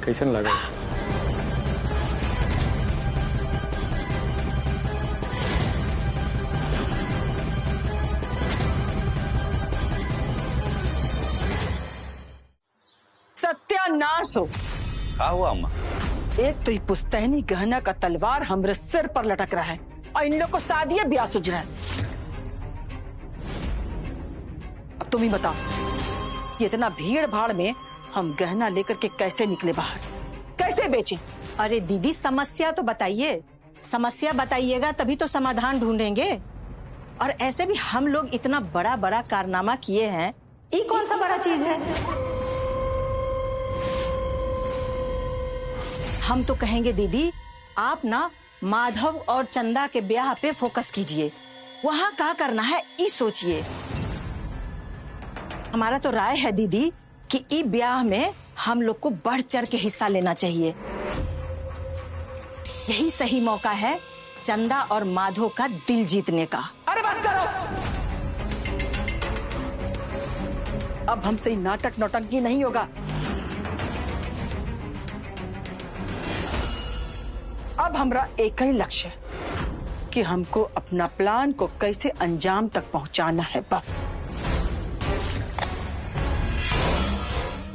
कैसन लगा? सत्यानाश हो। क्या हुआ अम्मा? एक तो ये पुस्तैनी गहना का तलवार हमरे सिर पर लटक रहा है और इन लोग को शादी ब्याह सूझ रहा है। अब तुम ही बताओ, ये इतना भीड़ भाड़ में हम गहना लेकर के कैसे निकले बाहर, कैसे बेचें? अरे दीदी समस्या तो बताइए, समस्या बताइएगा तभी तो समाधान ढूंढेंगे। और ऐसे भी हम लोग इतना बड़ा बड़ा कारनामा किए हैं, ये कौन सा बड़ा चीज है? हम तो कहेंगे दीदी आप ना माधव और चंदा के ब्याह पे फोकस कीजिए, वहां क्या करना है ये सोचिए। हमारा तो राय है दीदी कि इस ब्याह में हम लोग को बढ़ चढ़ के हिस्सा लेना चाहिए। यही सही मौका है चंदा और माधव का दिल जीतने का। अरे बस करो, अब हमसे नाटक नौटंकी नहीं होगा। अब हमारा एक ही लक्ष्य है कि हमको अपना प्लान को कैसे अंजाम तक पहुंचाना है। बस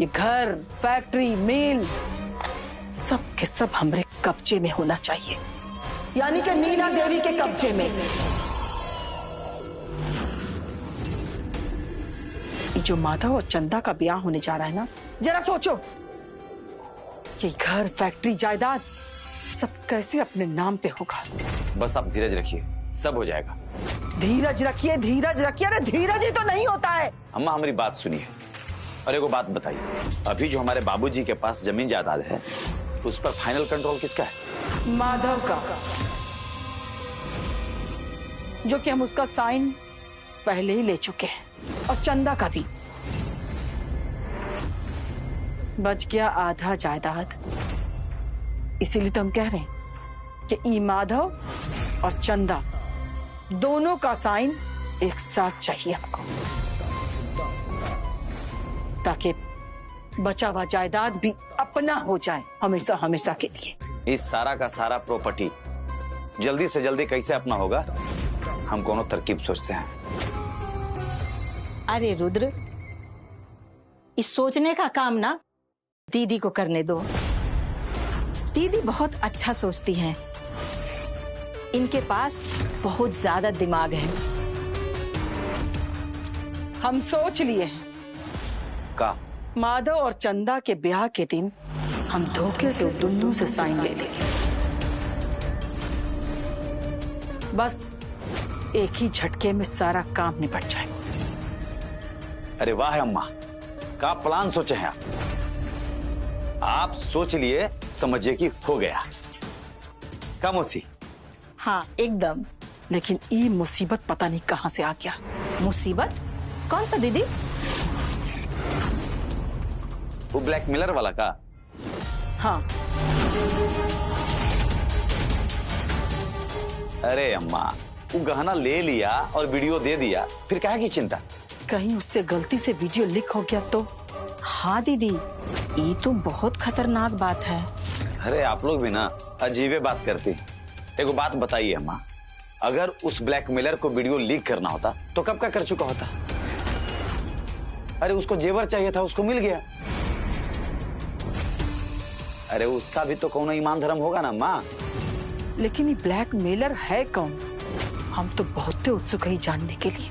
ये घर, फैक्ट्री, मिल सब के सब हमारे कब्जे में होना चाहिए, यानी कि नीना देवी के कब्जे में। ये जो माधव और चंदा का ब्याह होने जा रहा है ना, जरा सोचो ये घर, फैक्ट्री, जायदाद सब कैसे अपने नाम पे होगा। बस आप धीरज रखिए, सब हो जाएगा। धीरज रखिए, धीरज रखिए। अरे धीरज ही तो नहीं होता है। अम्मा हमारी बात सुनिए और एक बात बताइए, अभी जो हमारे बाबूजी के पास जमीन जायदाद है उस पर फाइनल कंट्रोल किसका है? माधव का, जो कि हम उसका साइन पहले ही ले चुके हैं, और चंदा का भी। बच गया आधा जायदाद। इसीलिए तो हम कह रहे हैं कि ई माधव और चंदा दोनों का साइन एक साथ चाहिए हमको, ताकि बचा हुआ जायदाद भी अपना हो जाए हमेशा हमेशा के लिए। इस सारा का सारा प्रॉपर्टी जल्दी से जल्दी कैसे अपना होगा, हम कोनो तरकीब सोचते हैं। अरे रुद्र, इस सोचने का काम ना दीदी को करने दो। दीदी बहुत अच्छा सोचती हैं, इनके पास बहुत ज्यादा दिमाग है। हम सोच लिए हैं, का माधव और चंदा के ब्याह के दिन हम धोखे से दुन्नू से साइन ले लेंगे। बस एक ही झटके में सारा काम निपट जाए। अरे वाह अम्मा, का प्लान सोचे हैं आप सोच लिए, समझिए कि हो गया। का मौसी? हाँ एकदम। लेकिन ये मुसीबत पता नहीं कहां से आ गया। मुसीबत? कौन सा दीदी? वो ब्लैकमेलर वाला का? हाँ। अरे अम्मा, वो गहना ले लिया और वीडियो दे दिया, फिर काहे की चिंता? कहीं उससे गलती से वीडियो लीक हो गया तो? हाँ दीदी, ये तो बहुत खतरनाक बात है। अरे आप लोग भी ना अजीबे बात करती। एक बात बताइए अम्मा, अगर उस ब्लैकमेलर को वीडियो लीक करना होता तो कब का कर चुका होता? अरे उसको जेवर चाहिए था, उसको मिल गया। अरे उसका भी तो कौन ईमान धर्म होगा ना माँ। लेकिन ये ब्लैकमेलर है कौन? हम तो बहुत उत्सुक हैं जानने के लिए।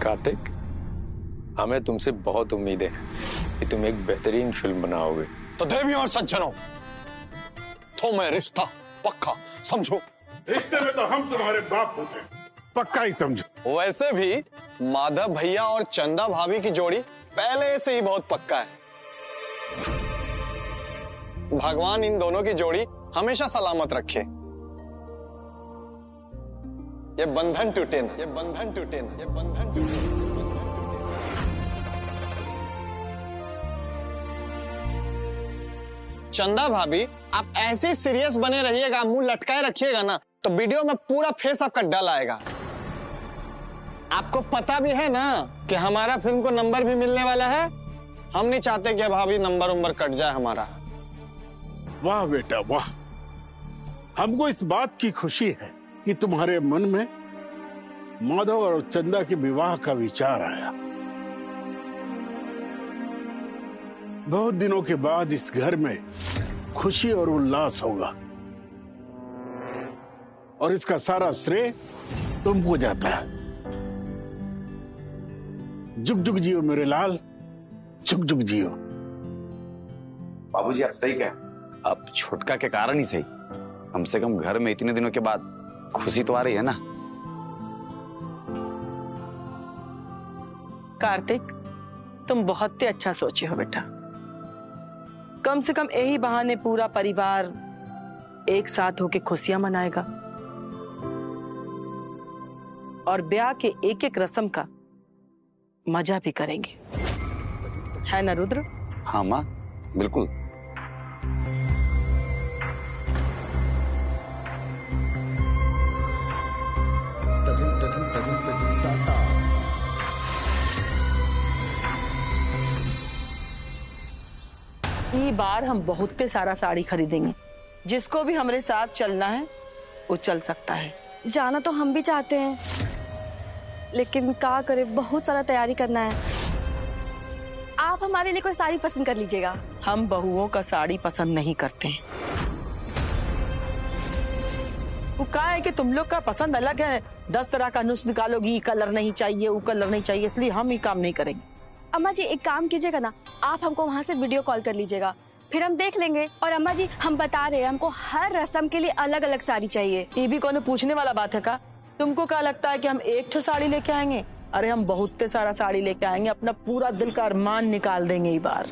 कार्तिक, हमें तुमसे बहुत उम्मीदें हैं कि तुम एक बेहतरीन फिल्म बनाओगे। तो देवी और सज्जनों, तो मैं रिश्ता पक्का समझो। रिश्ते में तो हम तुम्हारे बाप होते हैं, पक्का ही समझो। वैसे भी माधव भैया और चंदा भाभी की जोड़ी पहले से ही बहुत पक्का है। भगवान इन दोनों की जोड़ी हमेशा सलामत रखे। ये बंधन टूटे ना, ये बंधन टूटे ना, ये बंधन टूटे ना। चंदा भाभी, आप ऐसे सीरियस बने रहिएगा, मुंह लटकाए रखिएगा ना, तो वीडियो में पूरा फेस आपका डल आएगा। आपको पता भी है ना कि हमारा फिल्म को नंबर भी मिलने वाला है। हम नहीं चाहते कि भाभी नंबर कट जाए हमारा। वाह बेटा वाह, हमको इस बात की खुशी है कि तुम्हारे मन में माधव और चंदा के विवाह का विचार आया। बहुत दिनों के बाद इस घर में खुशी और उल्लास होगा और इसका सारा श्रेय तुमको जाता है। जुग जुग जियो मेरे लाल, जुग जुग जियो। बाबूजी आप सही कहे, अब छुटका के कारण ही सही, कम से कम घर में इतने दिनों के बाद खुशी तो आ रही है ना। कार्तिक, तुम बहुत ही अच्छा सोचे हो बेटा। कम से कम यही बहाने पूरा परिवार एक साथ होके खुशियां मनाएगा और ब्याह के एक एक रस्म का मजा भी करेंगे, है ना रुद्र? हाँ माँ, बिल्कुल। ई बार हम बहुत सारा साड़ी खरीदेंगे। जिसको भी हमारे साथ चलना है वो चल सकता है। जाना तो हम भी चाहते हैं, लेकिन क्या करे, बहुत सारा तैयारी करना है। आप हमारे लिए कोई साड़ी पसंद कर लीजिएगा। हम बहुओं का साड़ी पसंद नहीं करते हैं। वो कहा है कि तुम लोग का पसंद अलग है, 10 तरह का नुस्ख निकालोगी, ये कलर नहीं चाहिए, वो कलर नहीं चाहिए, इसलिए हम ये काम नहीं करेंगे। अम्मा जी एक काम कीजिएगा ना, आप हमको वहाँ से वीडियो कॉल कर लीजिएगा, फिर हम देख लेंगे। और अम्मा जी हम बता रहे हैं, हमको हर रस्म के लिए अलग अलग साड़ी चाहिए। ये भी कौन पूछने वाला बात है का? तुमको क्या लगता है कि हम एक ठो साड़ी लेके आएंगे? अरे हम बहुत सारा साड़ी लेके आएंगे, अपना पूरा दिल का अरमान निकाल देंगे ये बार।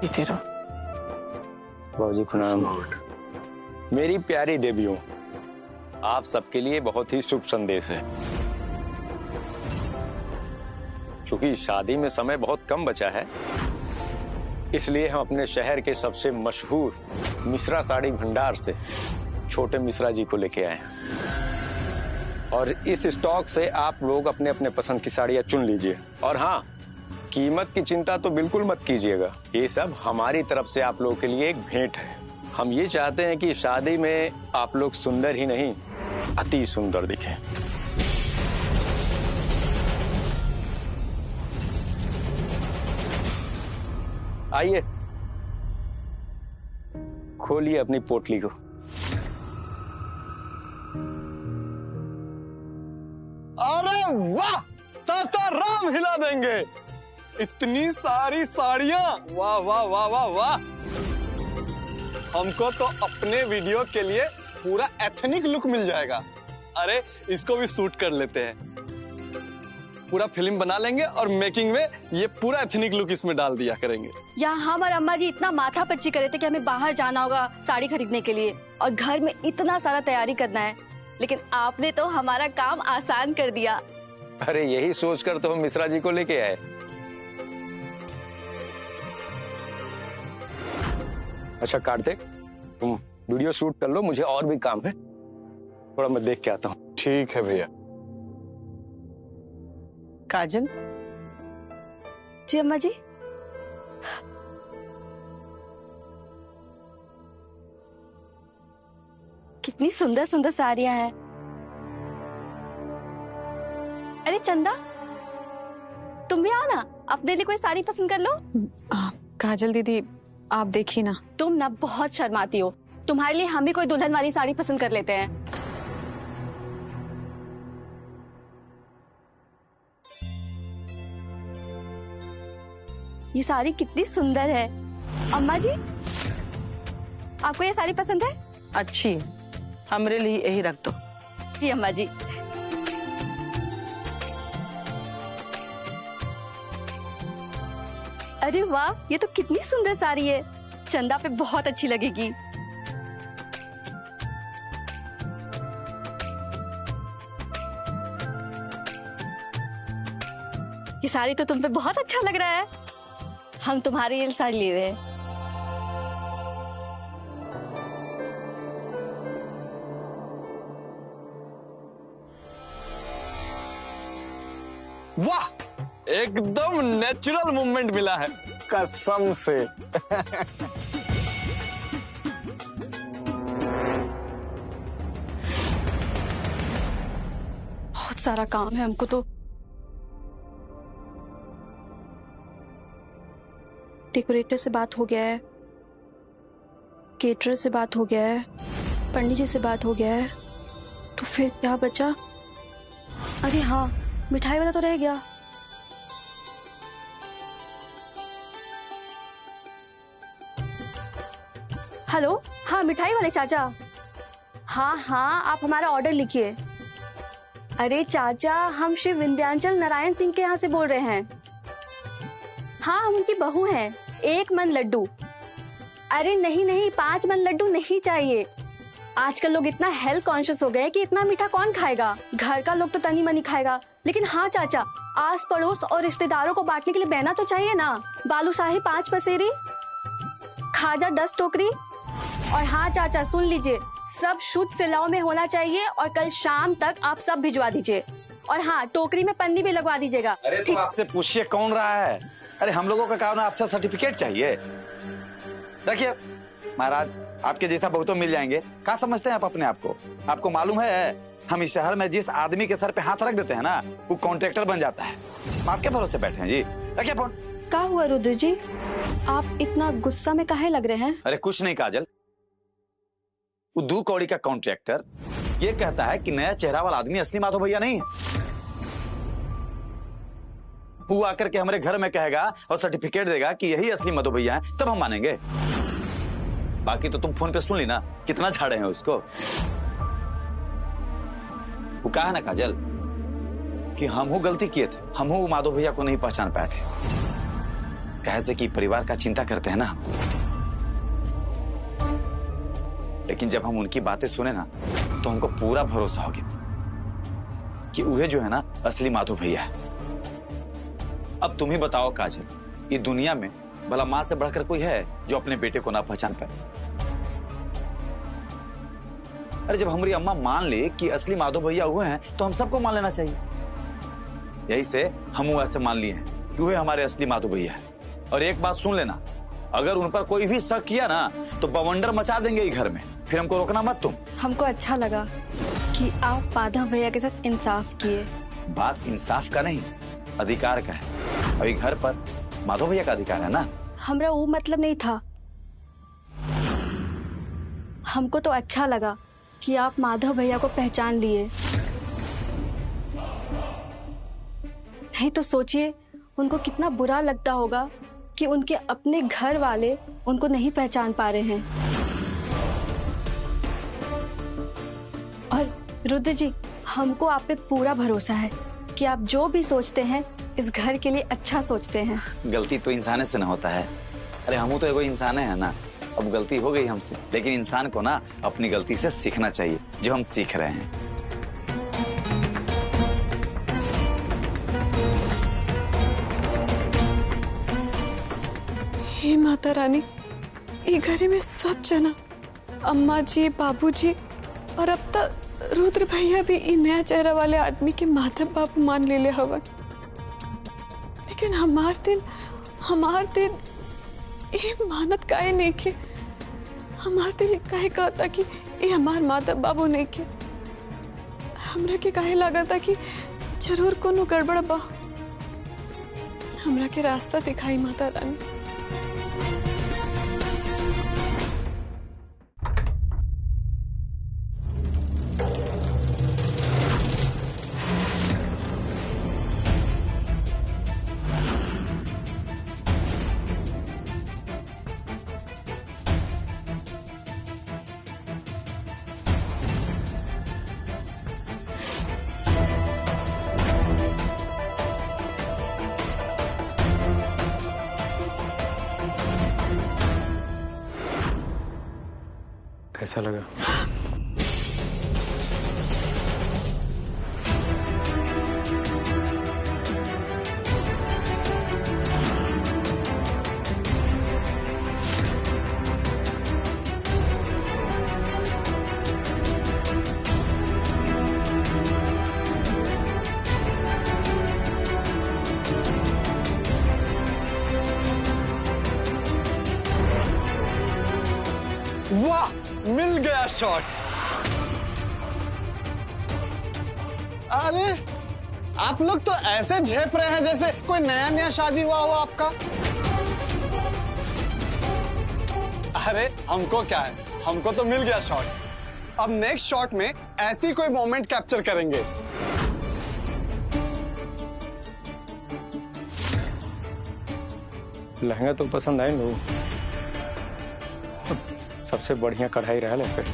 तेरा बाबूजी प्रणाम। मेरी प्यारी देवियों, आप सबके लिए बहुत ही शुभ संदेश है। क्योंकि शादी में समय बहुत कम बचा है, इसलिए हम अपने शहर के सबसे मशहूर मिश्रा साड़ी भंडार से छोटे मिश्रा जी को लेके आए हैं। और इस स्टॉक से आप लोग अपने अपने पसंद की साड़ियां चुन लीजिए। और हाँ, कीमत की चिंता तो बिल्कुल मत कीजिएगा, ये सब हमारी तरफ से आप लोगों के लिए एक भेंट है। हम ये चाहते हैं कि शादी में आप लोग सुंदर ही नहीं, अति सुंदर दिखें। आइए, खोलिए अपनी पोटली को। अरे वाह, सासाराम हिला देंगे। इतनी सारी साड़ियां, वाह वाह वाह वाह वाह। हमको तो अपने वीडियो के लिए पूरा एथनिक लुक मिल जाएगा। अरे इसको भी शूट कर लेते हैं, पूरा फिल्म बना लेंगे और मेकिंग में ये पूरा एथनिक लुक इसमें डाल दिया करेंगे। यहाँ हम और अम्मा जी इतना माथा पच्ची करे थे कि हमें बाहर जाना होगा साड़ी खरीदने के लिए और घर में इतना सारा तैयारी करना है, लेकिन आपने तो हमारा काम आसान कर दिया। अरे यही सोचकर तो हम मिश्रा जी को लेके आए। अच्छा कार्तिक, तुम वीडियो शूट कर लो, मुझे और भी काम है, थोड़ा मैं देख के आता हूँ। ठीक है भैया। काजल। जी अम्मा जी। कितनी सुंदर सुंदर साड़ियां हैं। अरे चंदा, तुम भी आओ ना, अपने लिए कोई साड़ी पसंद कर लो। काजल दीदी आप देखिए ना। तुम ना बहुत शर्माती हो, तुम्हारे लिए हम भी कोई दुल्हन वाली साड़ी पसंद कर लेते हैं। ये साड़ी कितनी सुंदर है। अम्मा जी, आपको ये साड़ी पसंद है? अच्छी है, हमरे लिए यही रख दो। जी अम्मा जी। अरे वाह, ये तो कितनी सुंदर साड़ी है, चंदा पे बहुत अच्छी लगेगी। ये साड़ी तो तुम पे बहुत अच्छा लग रहा है। हम तुम्हारे लिए साड़ी ले रहे हैं। वाह, एकदम नेचुरल मूवमेंट मिला है, कसम से। बहुत सारा काम है हमको तो। डेकोरेटर से बात हो गया है, केटरर से बात हो गया है, पंडित जी से बात हो गया है, तो फिर क्या बचा? अरे हाँ, मिठाई वाला तो रह गया। हेलो, हाँ मिठाई वाले चाचा। हाँ हाँ, आप हमारा ऑर्डर लिखिए। अरे चाचा, हम श्री विंध्याचल नारायण सिंह के यहाँ से बोल रहे हैं। हाँ, हम उनकी बहू हैं। 1 मन लड्डू। अरे नहीं नहीं, 5 मन लड्डू नहीं चाहिए। आजकल लोग इतना हेल्थ कॉन्शियस हो गए हैं कि इतना मीठा कौन खाएगा। घर का लोग तो तनी मनी खाएगा, लेकिन हाँ चाचा, आस पड़ोस और रिश्तेदारों को बांटने के लिए बहना तो चाहिए ना। बालूशाही 5 पसेरी, खाजा 10 टोकरी। और हाँ चाचा, सुन लीजिए, सब शुद्ध सिलाव में होना चाहिए और कल शाम तक आप सब भिजवा दीजिए। और हाँ, टोकरी में पन्नी भी लगवा दीजिएगा। अरे तो आपसे पूछिए कौन रहा है? अरे हम लोगों का काम है, आपसे सर्टिफिकेट चाहिए। देखिए महाराज, आपके जैसा बहुतों मिल जाएंगे। क्या समझते हैं आप अपने आप को? आपको मालूम है, हम इस शहर में जिस आदमी के सर पे हाथ रख देते हैं ना, वो कॉन्ट्रैक्टर बन जाता है। आपके भरोसे बैठे हैं जी। रखिए फोन। क्या हुआ रुद्र जी, आप इतना गुस्सा में काहे लग रहे हैं? अरे कुछ नहीं काजल, वो 2 कौड़ी का कॉन्ट्रैक्टर ये कहता है कि नया चेहरा वाला आदमी असली माधव भैया नहीं है। वो आकर के हमारे घर में कहेगा और सर्टिफिकेट देगा कि यही असली माधव भैया है, तब हम मानेंगे। बाकी तो तुम फोन पे सुन ली ना, कितना झाड़े हैं उसको। वो कहा है ना काजल कि हम गलती किए थे, हम माधव भैया को नहीं पहचान पाए थे। कैसे कि परिवार का चिंता करते हैं ना हम। लेकिन जब हम उनकी बातें सुने ना, तो हमको पूरा भरोसा हो गया कि वह जो है ना असली माधव भैया है। अब तुम ही बताओ काजल, ये दुनिया में भला मां से बढ़कर कोई है जो अपने बेटे को ना पहचान पाए? अरे जब हमारी अम्मा मान ले कि असली माधव भैया हुए हैं, तो हम सबको मान लेना चाहिए। यही से हम ऐसे मान लिए हैं कि वह हमारे असली माधव भैया है। और एक बात सुन लेना, अगर उन पर कोई भी शक किया ना, तो बवंडर मचा देंगे ये घर में। फिर हमको रोकना मत तुम। हमको अच्छा लगा कि आप माधव भैया के साथ इंसाफ किए। बात इंसाफ का नहीं, अधिकार का है। अभी घर पर माधव भैया का अधिकार है ना। हमरा वो मतलब नहीं था। हमको तो अच्छा लगा कि आप माधव भैया को पहचान लिए। नहीं तो सोचिए उनको कितना बुरा लगता होगा कि उनके अपने घर वाले उनको नहीं पहचान पा रहे हैं। और रुद्र जी, हमको आप पे पूरा भरोसा है कि आप जो भी सोचते हैं इस घर के लिए अच्छा सोचते हैं। गलती तो इंसान से ना होता है। अरे हम तो एगो इंसान है ना। अब गलती हो गई हमसे, लेकिन इंसान को ना अपनी गलती से सीखना चाहिए, जो हम सीख रहे हैं। हे माता रानी, ये घरे में सब जना, अम्मा जी, बाबू जी, और अब तक रुद्र भैया भी इन नया चेहरा वाले आदमी के माधव बाबू मान ले ले हवन। लेकिन हमार दिल ये मानत काहे नहीं के। हमार दिल काहे कहता कि ये हमार माधव बाबू नहीं के। हमरा के काहे लागता कि जरूर कोनो गड़बड़ बा। हमरा के रास्ता दिखाई माता रानी। कैसा लगा? वाह, मिल गया शॉट। अरे आप लोग तो ऐसे झेप रहे हैं जैसे कोई नया नया शादी हुआ हो आपका। अरे हमको क्या है, हमको तो मिल गया शॉट। अब नेक्स्ट शॉट में ऐसी कोई मोमेंट कैप्चर करेंगे। लहंगा तो पसंद आए लो, सबसे बढ़िया कढ़ाई रहा है।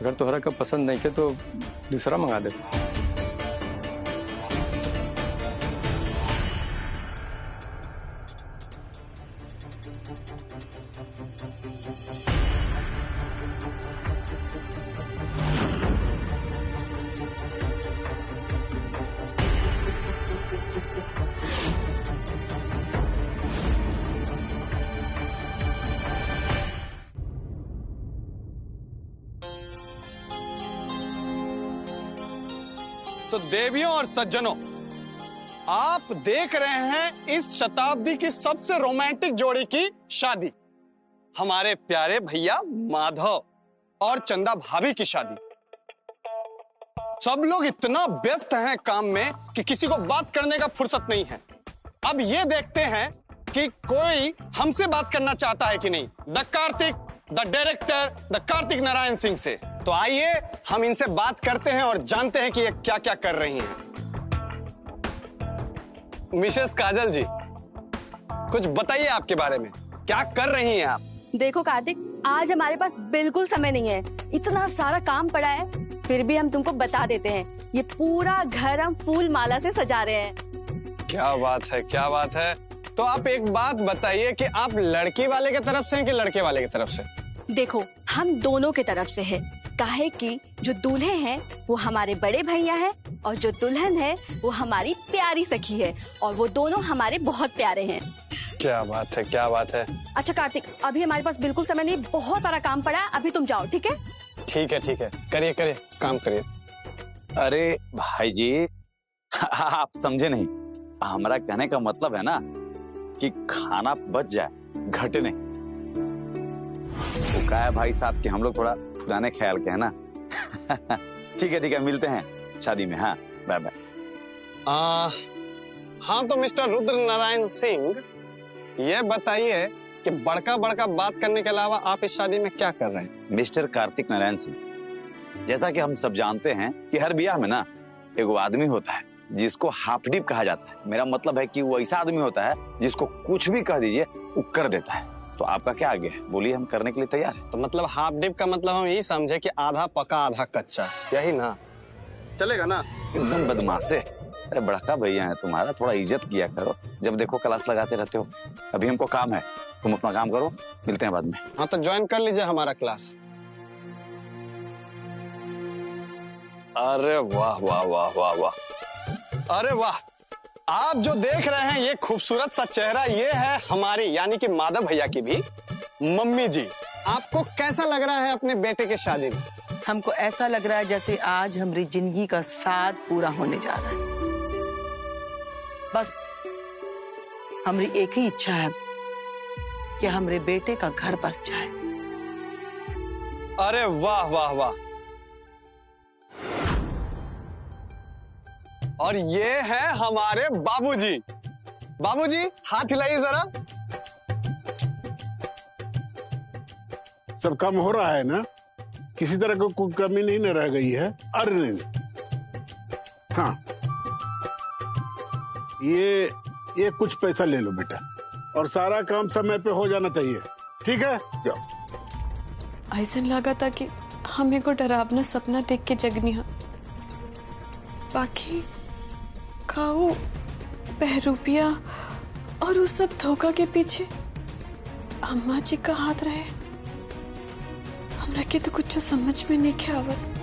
अगर तोहरा का पसंद नहीं के तो दूसरा मंगा दे। तो देवियों और सज्जनों, आप देख रहे हैं इस शताब्दी की सबसे रोमांटिक जोड़ी की शादी, हमारे प्यारे भैया माधव और चंदा भाभी की शादी। सब लोग इतना व्यस्त हैं काम में कि किसी को बात करने का फुर्सत नहीं है। अब ये देखते हैं कि कोई हमसे बात करना चाहता है कि नहीं, the Kartik, the director, the Kartik Narayan Singh से। तो आइए हम इनसे बात करते हैं और जानते हैं कि ये क्या क्या कर रही हैं। मिसेस काजल जी, कुछ बताइए आपके बारे में, क्या कर रही हैं आप? देखो कार्तिक, आज हमारे पास बिल्कुल समय नहीं है, इतना सारा काम पड़ा है, फिर भी हम तुमको बता देते हैं। ये पूरा घर हम फूल माला से सजा रहे हैं। क्या बात है, क्या बात है। तो आप एक बात बताइए कि आप लड़की वाले के तरफ से हैं कि लड़के वाले की तरफ से? देखो, हम दोनों के तरफ से है। काहे कि जो दूल्हे हैं वो हमारे बड़े भैया हैं और जो दुल्हन है वो हमारी प्यारी सखी है, और वो दोनों हमारे बहुत प्यारे हैं। क्या बात है, क्या बात है। अच्छा कार्तिक, अभी हमारे पास बिल्कुल समय नहीं, बहुत सारा काम पड़ा है, अभी तुम जाओ, ठीक है? ठीक है, ठीक है, करिए करिए, काम करिए। अरे भाई जी, आप समझे नहीं, हमारा कहने का मतलब है ना कि खाना बच जाए, घटे नहीं। वो क्या है भाई साहब कि हम लोग थोड़ा पुराने ख्याल के हैं ना। ठीक है, मिलते हैं शादी में। हाँ, बाय बाय। हाँ तो मिस्टर रुद्र नारायण सिंह, ये बताइए कि बड़का बड़का बात करने के अलावा आप इस शादी में क्या कर रहे हैं? मिस्टर कार्तिक नारायण सिंह, जैसा कि हम सब जानते हैं कि हर ब्याह में ना एक आदमी होता है जिसको हाफ डिप कहा जाता है। मेरा मतलब है कि वो ऐसा आदमी होता है जिसको कुछ भी कह दीजिए वो कर देता है। तो आपका क्या आगे है, बोलिए, हम करने के लिए तैयार हैं। तो मतलब हाफ डिप का मतलब हम यही समझे कि आधा पका आधा कच्चा, यही ना? चलेगा ना? एकदम बदमाश है। अरे बड़का भैया है तुम्हारा, थोड़ा इज्जत किया करो। जब देखो क्लास लगाते रहते हो। अभी हमको काम है, तुम अपना काम करो, मिलते हैं बाद में। हाँ तो ज्वाइन कर लीजिए हमारा क्लास। अरे वाह वाह वाह वाह वाह, अरे वाह। आप जो देख रहे हैं ये खूबसूरत सा चेहरा, ये है हमारी यानी कि माधव भैया की भी मम्मी जी। आपको कैसा लग रहा है अपने बेटे की शादी में? हमको ऐसा लग रहा है जैसे आज हमारी जिंदगी का साथ पूरा होने जा रहा है। बस हमारी एक ही इच्छा है कि हमारे बेटे का घर बस जाए। अरे वाह वाह वाह। और ये है हमारे बाबूजी। बाबूजी हाथ हिलाइए जरा। सब काम हो रहा है ना, किसी तरह को कोई कमी नहीं न रह गई है। अरे नहीं, हाँ ये कुछ पैसा ले लो बेटा, और सारा काम समय पे हो जाना चाहिए, ठीक है? जाओ। ऐसा लगा था कि हमें को डरावना सपना देख के जगनी है, बाकी खाओ बहरूपिया और उस सब धोखा के पीछे अम्मा जी का हाथ रहे हमरा के तो कुछ समझ में नहीं आवत।